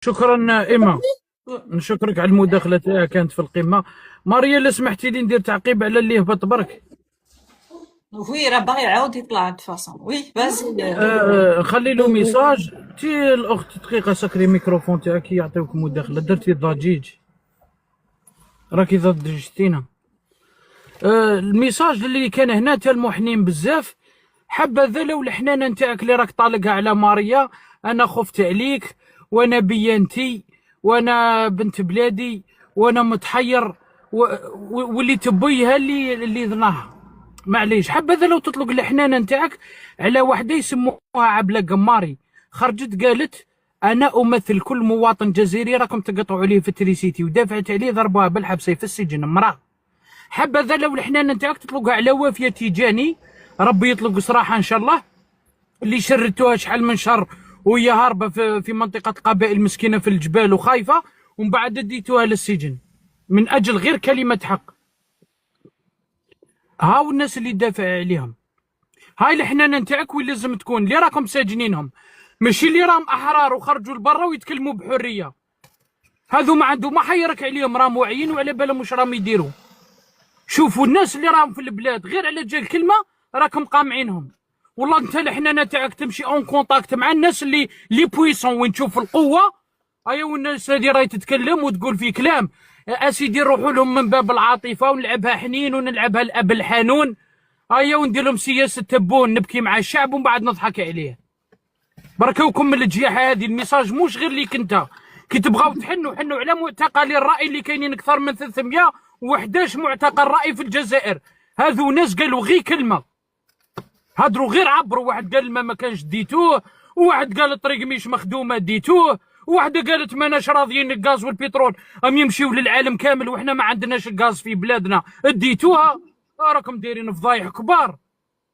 شكرا إيما، نشكرك على المداخلة تاعها كانت في القمة. ماريا لا سمحتي لي ندير تعقيب على اللي هبط برك. وي راه باغي يعاود يطلع دو فاصون. وي فازي. خلي له ميساج. تي الأخت دقيقة سكري الميكروفون تاعك يعطيوك مداخلة. درتي ضجيج، راكي ضجيجتينا. الميساج اللي كان هنا تاع المحنين بزاف. حبذا لو الحنانه نتاعك اللي راك طالقها على ماريا. انا خفت عليك، وانا بيانتي، وانا بنت بلادي، وانا متحير، واللي تبيها اللي ظناها. معليش، حبذا لو تطلق الحنانه نتاعك على وحده يسموها عبله قماري. خرجت قالت انا امثل كل مواطن جزائري راكم تقطعوا عليه في التريسيتي، ودافعت عليه ضربوها بالحبسه في السجن امراه. حبذا لو الحنانه نتاعك تطلقها على وافيه تيجاني، ربي يطلق صراحه ان شاء الله، اللي شردتوها شحال من شهر وهي هاربه في منطقه قبائل المسكينه في الجبال وخايفه، ومن بعد ديتوها للسجن من اجل غير كلمه حق. هاو الناس اللي دافع عليهم. هاي الحنانه نتاعك وين لازم تكون، اللي راكم ساجنينهم ماشي اللي راهم احرار وخرجوا لبرا ويتكلموا بحريه. هذو ما عندهم ما حيرك عليهم، راهم واعيين وعلى بالهم واش راهم يديروا. شوفوا الناس اللي راهم في البلاد غير على جال كلمه راكم قامعينهم. والله انت الحنانه تاعك تمشي اون كونتاكت مع الناس اللي بويسون وين تشوف القوه. ايا والناس هذه راهي تتكلم وتقول في كلام. اسيدي نروحوا لهم من باب العاطفه ونلعبها حنين ونلعبها الاب الحنون. ايا وندير لهم سياسه تبون نبكي مع الشعب ومن بعد نضحك عليه. بركوكم من الجياحه هذه. الميساج موش غير ليك انت. كي تبغاو تحنوا حنوا على معتقلي الراي اللي كاينين اكثر من 311 معتقل راي في الجزائر. هذو ناس قالوا غير كلمه، هضروا غير عبروا. واحد قال الماء ما كانش ديتوه، وواحد قال الطريق مش مخدومه ديتوه، وواحده قالت ماناش راضيين الغاز والبترول ام يمشيو للعالم كامل وحنا ما عندناش الغاز في بلادنا اديتوها. راكم دايرين فضايح كبار.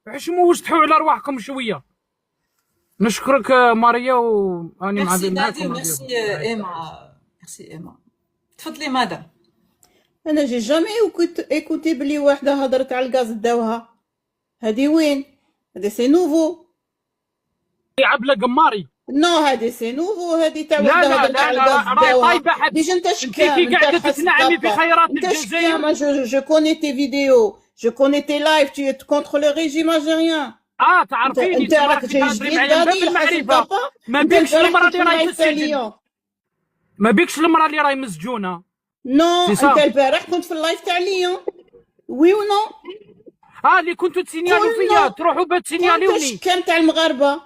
حشموا واستحوا على رواحكم شويه. نشكرك ماريا واني ميرسي معكم. نادي وميرسي ايما. ميرسي ايما. تفضلي مدام. انا جي جامي ايكوتي بلي واحده هضرت على الغاز داوها. هادي وين؟ هادي سي نوفو. عبله قماري. نو هادي سي نوفو. هادي تاع لا واحده لا هضرت على لا الغاز لا راهي داوها. طايبه حد. ديجا انت انت شكام، كي انت قاعده حاس تتنعمي في دابا. خيرات انت الجزائر. شكام. جو كوني تي فيديو، جو كوني تي لايف. tu es contre le régime algérien. تعرفيني انت راك جاي جديد غادي المعرفه. ما بيكش المراه اللي راهي في السجن، ما بيكش المراه اللي راهي مسجونه. نو انت البارح كنت في اللايف تاع ليون. وي و نو؟ اللي كنتو تسينيالو فيا تروحوا بتسينيالوني. انت شكام تاع المغاربه.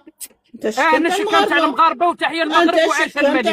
انت شكام انا شكام تاع المغاربه وتحيه المغرب وعاش الملك.